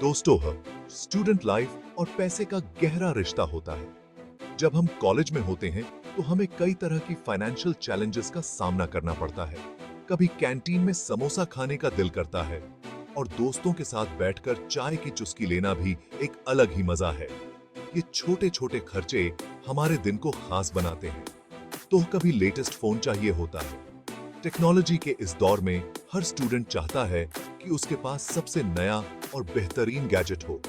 दोस्तों, student life और पैसे का गहरा रिश्ता होता है। जब हम कॉलेज में होते हैं तो हमें कई तरह की फाइनेंशियल चैलेंजेस का सामना करना पड़ता है। कभी कैंटीन में समोसा खाने का दिल करता है और दोस्तों के साथ बैठकर चाय की चुस्की लेना भी एक अलग ही मजा है। ये छोटे छोटे खर्चे हमारे दिन को खास बनाते हैं। तो कभी लेटेस्ट फोन चाहिए होता है। टेक्नोलॉजी के इस दौर में हर स्टूडेंट चाहता है कि उसके पास सबसे नया और बेहतरीन गैजेट हो।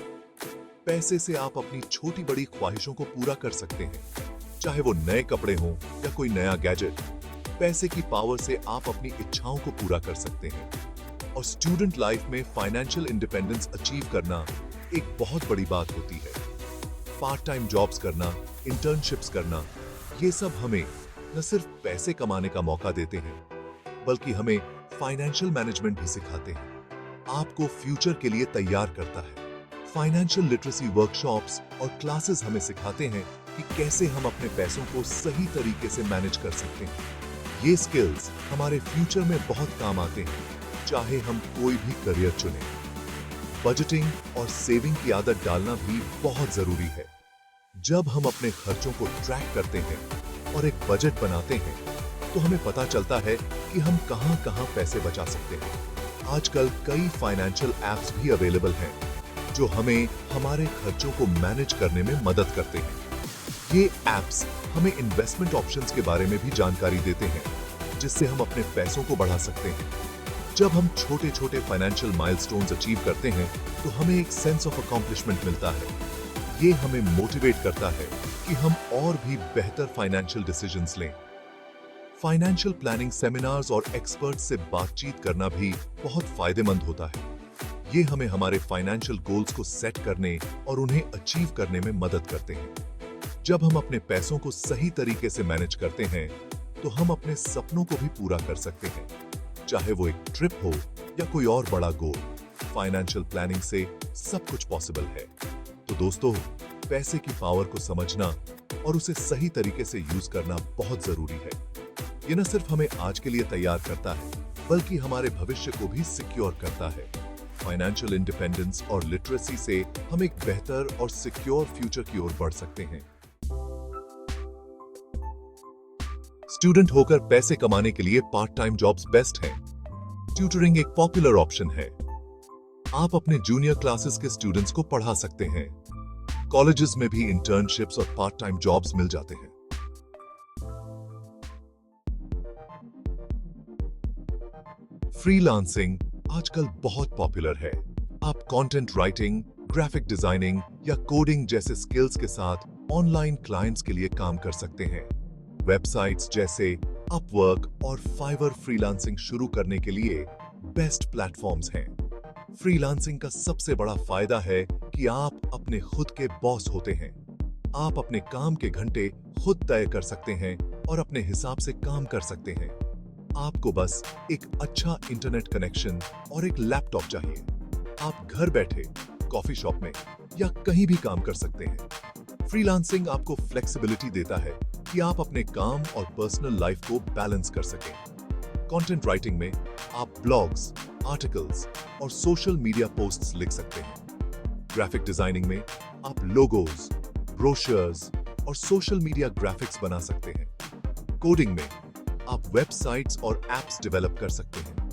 पैसे से आप अपनी छोटी बड़ी ख्वाहिशों को पूरा कर सकते हैं, चाहे वो नए कपड़े हों या कोई नया गैजेट। पैसे की पावर से आप अपनी इच्छाओं को पूरा कर सकते हैं। और स्टूडेंट लाइफ में फाइनेंशियल इंडिपेंडेंस अचीव करना एक बहुत बड़ी बात होती है। पार्ट टाइम जॉब्स करना, इंटर्नशिप्स करना, ये सब हमें न सिर्फ पैसे कमाने का मौका देते हैं, बल्कि हमें फाइनेंशियल मैनेजमेंट भी सिखाते हैं। आपको फ्यूचर के लिए तैयार करता है। फाइनेंशियल लिटरेसी वर्कशॉप्स और क्लासेस हमें सिखाते हैं कि कैसे हम अपने पैसों को सही तरीके से मैनेज कर सकते हैं। ये स्किल्स हमारे फ्यूचर में बहुत काम आते हैं, चाहे हम कोई भी करियर चुनें। बजटिंग और सेविंग की आदत डालना भी बहुत जरूरी है। जब हम अपने खर्चों को ट्रैक करते हैं और एक बजट बनाते हैं, तो हमें पता चलता है कि हम कहां-कहां पैसे बचा सकते हैं। आजकल कई फाइनेंशियल एप्स भी अवेलेबल हैं, जो हमें हमारे खर्चों को मैनेज करने में मदद करते हैं। ये एप्स हमें इन्वेस्टमेंट ऑप्शंस के बारे में भी जानकारी देते हैं, जिससे हम अपने पैसों को बढ़ा सकते हैं। जब हम छोटे-छोटे फाइनेंशियल माइलस्टोन्स अचीव करते हैं, तो हमें एक सेंस ऑफ अकॉम्प्लिशमेंट मिलता है। ये हमें मोटिवेट करता है कि हम और भी बेहतर फाइनेंशियल डिसीजंस लें। फाइनेंशियल प्लानिंग सेमिनार्स और एक्सपर्ट से बातचीत करना भी बहुत फायदेमंद होता है। ये हमें हमारे फाइनेंशियल गोल्स को सेट करने और उन्हें अचीव करने में मदद करते हैं। जब हम अपने पैसों को सही तरीके से मैनेज करते हैं, तो हम अपने सपनों को भी पूरा कर सकते हैं, चाहे वो एक ट्रिप हो या कोई और बड़ा गोल। फाइनेंशियल प्लानिंग से सब कुछ पॉसिबल है। तो दोस्तों, पैसे की पावर को समझना और उसे सही तरीके से यूज करना बहुत जरूरी है। ये न सिर्फ हमें आज के लिए तैयार करता है, बल्कि हमारे भविष्य को भी सिक्योर करता है। फाइनेंशियल इंडिपेंडेंस और लिटरेसी से हम एक बेहतर और सिक्योर फ्यूचर की ओर बढ़ सकते हैं। स्टूडेंट होकर पैसे कमाने के लिए पार्ट टाइम जॉब्स बेस्ट हैं। ट्यूटरिंग एक पॉपुलर ऑप्शन है। आप अपने जूनियर क्लासेस के स्टूडेंट्स को पढ़ा सकते हैं। कॉलेजेस में भी इंटर्नशिप्स और पार्ट टाइम जॉब्स मिल जाते हैं। फ्रीलांसिंग आजकल बहुत पॉपुलर है। आप कंटेंट राइटिंग, ग्राफिक डिजाइनिंग या कोडिंग जैसे स्किल्स के साथ ऑनलाइन क्लाइंट्स के लिए काम कर सकते हैं। वेबसाइट्स जैसे अपवर्क और फाइवर फ्रीलांसिंग शुरू करने के लिए बेस्ट प्लेटफॉर्म्स हैं। फ्रीलांसिंग का सबसे बड़ा फायदा है कि आप अपने खुद के बॉस होते हैं। आप अपने काम के घंटे खुद तय कर सकते हैं और अपने हिसाब से काम कर सकते हैं। आपको बस एक अच्छा इंटरनेट कनेक्शन और एक लैपटॉप चाहिए। आप घर बैठे कॉफी शॉप में या कहीं भी काम कर सकते हैं। फ्रीलांसिंग आपको फ्लेक्सिबिलिटी देता है कि आप अपने काम और पर्सनल लाइफ को बैलेंस कर सकें। कंटेंट राइटिंग में आप ब्लॉग्स, आर्टिकल्स और सोशल मीडिया पोस्ट्स लिख सकते हैं। ग्राफिक डिजाइनिंग में आप लोगोज, ब्रोशर्स और सोशल मीडिया ग्राफिक्स बना सकते हैं। कोडिंग में आप वेबसाइट्स और एप्स डेवलप कर सकते हैं।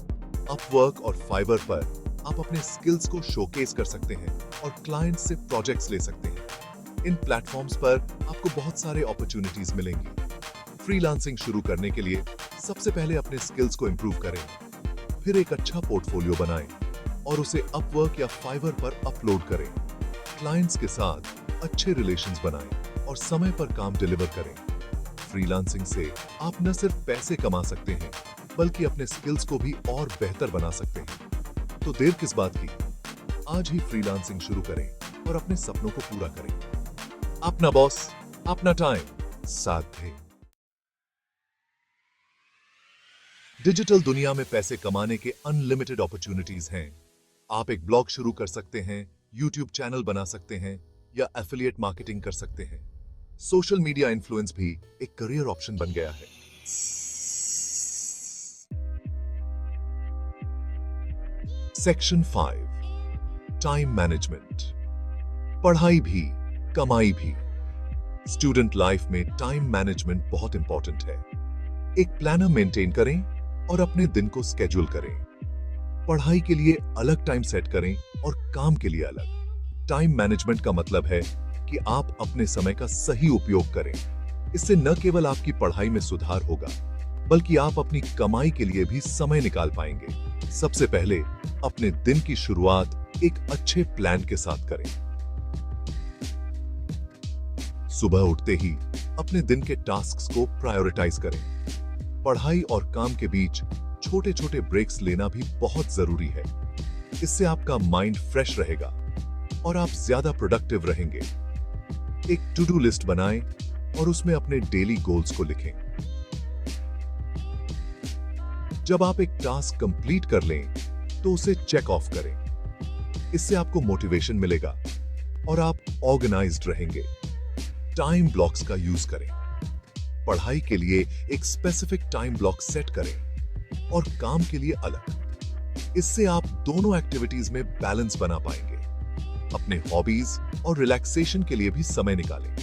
अपवर्क और फाइवर पर आप अपने स्किल्स को शोकेस कर सकते हैं और क्लाइंट्स से प्रोजेक्ट्स ले सकते हैं। इन प्लेटफॉर्म्स पर आपको बहुत सारे अपॉर्चुनिटीज मिलेंगी। फ्रीलांसिंग शुरू करने के लिए सबसे पहले अपने स्किल्स को इंप्रूव करें, फिर एक अच्छा पोर्टफोलियो बनाएं और उसे अपवर्क या फाइवर पर अपलोड करें। क्लाइंट्स के साथ अच्छे रिलेशंस बनाएं और समय पर काम डिलीवर करें। फ्रीलांसिंग से आप न सिर्फ पैसे कमा सकते हैं, बल्कि अपने स्किल्स को भी और बेहतर बना सकते हैं। तो देर किस बात की? आज ही फ्रीलांसिंग शुरू करें और अपने सपनों को पूरा करें। अपना बॉस, अपना टाइम, साथ दे। डिजिटल दुनिया में पैसे कमाने के अनलिमिटेड अपॉर्चुनिटीज हैं। आप एक ब्लॉग शुरू कर सकते हैं, यूट्यूब चैनल बना सकते हैं या एफिलिएट मार्केटिंग कर सकते हैं। सोशल मीडिया इन्फ्लुएंस भी एक करियर ऑप्शन बन गया है। Section 5, time management. पढ़ाई भी, कमाई भी। स्टूडेंट लाइफ में टाइम मैनेजमेंट बहुत इंपॉर्टेंट है। एक प्लानर मेंटेन करें और अपने दिन को स्केड्यूल करें। पढ़ाई के लिए अलग टाइम सेट करें और काम के लिए अलग। टाइम मैनेजमेंट का मतलब है कि आप अपने समय का सही उपयोग करें। इससे न केवल आपकी पढ़ाई में सुधार होगा, बल्कि आप अपनी कमाई के लिए भी समय निकाल पाएंगे। सबसे पहले अपने दिन की शुरुआत एक अच्छे प्लान के साथ करें। सुबह उठते ही अपने दिन के टास्क्स को प्रायोरिटाइज करें। पढ़ाई और काम के बीच छोटे छोटे ब्रेक्स लेना भी बहुत जरूरी है। इससे आपका माइंड फ्रेश रहेगा और आप ज्यादा प्रोडक्टिव रहेंगे। एक टू डू लिस्ट बनाएं और उसमें अपने डेली गोल्स को लिखें। जब आप एक टास्क कंप्लीट कर लें तो उसे चेक ऑफ करें। इससे आपको मोटिवेशन मिलेगा और आप ऑर्गेनाइज्ड रहेंगे। टाइम ब्लॉक्स का यूज करें। पढ़ाई के लिए एक स्पेसिफिक टाइम ब्लॉक सेट करें और काम के लिए अलग। इससे आप दोनों एक्टिविटीज में बैलेंस बना पाएंगे। अपने हॉबीज और रिलैक्सेशन के लिए भी समय निकालें।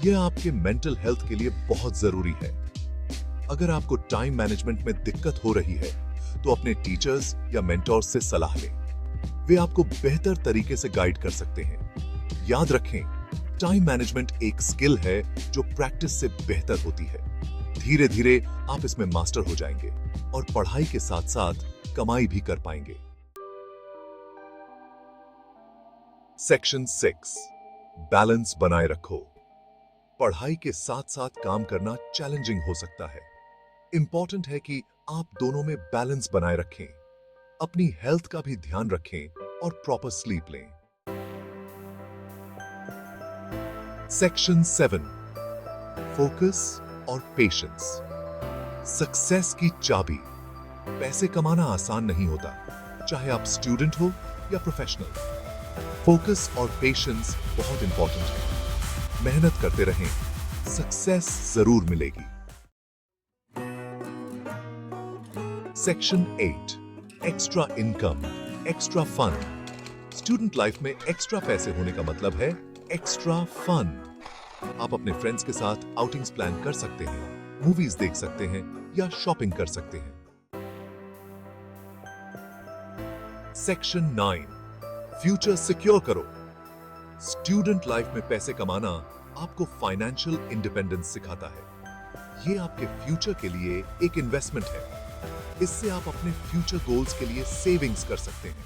यह आपके मेंटल हेल्थ के लिए बहुत जरूरी है। अगर आपको टाइम मैनेजमेंट में दिक्कत हो रही है तो अपने टीचर्स या मेंटोर्स से सलाह लें। वे आपको बेहतर तरीके से गाइड कर सकते हैं। याद रखें, टाइम मैनेजमेंट एक स्किल है जो प्रैक्टिस से बेहतर होती है। धीरे धीरे आप इसमें मास्टर हो जाएंगे और पढ़ाई के साथ साथ कमाई भी कर पाएंगे। सेक्शन 6, बैलेंस बनाए रखो। पढ़ाई के साथ साथ काम करना चैलेंजिंग हो सकता है। इंपॉर्टेंट है कि आप दोनों में बैलेंस बनाए रखें। अपनी हेल्थ का भी ध्यान रखें और प्रॉपर स्लीप लें। सेक्शन 7, फोकस और पेशेंस। सक्सेस की चाबी। पैसे कमाना आसान नहीं होता, चाहे आप स्टूडेंट हो या प्रोफेशनल। फोकस और पेशेंस बहुत इंपॉर्टेंट है। मेहनत करते रहें, सक्सेस जरूर मिलेगी। Section 8, extra income, extra fun. Student life में एक्स्ट्रा पैसे होने का मतलब है एक्स्ट्रा फन। आप अपने फ्रेंड्स के साथ आउटिंग्स प्लान कर सकते हैं, मूवीज देख सकते हैं या शॉपिंग कर सकते हैं। सेक्शन 9, फ्यूचर सिक्योर करो। स्टूडेंट लाइफ में पैसे कमाना आपको फाइनेंशियल इंडिपेंडेंस सिखाता है। यह आपके फ्यूचर के लिए एक इन्वेस्टमेंट है। इससे आप अपने फ्यूचर गोल्स के लिए सेविंग्स कर सकते हैं।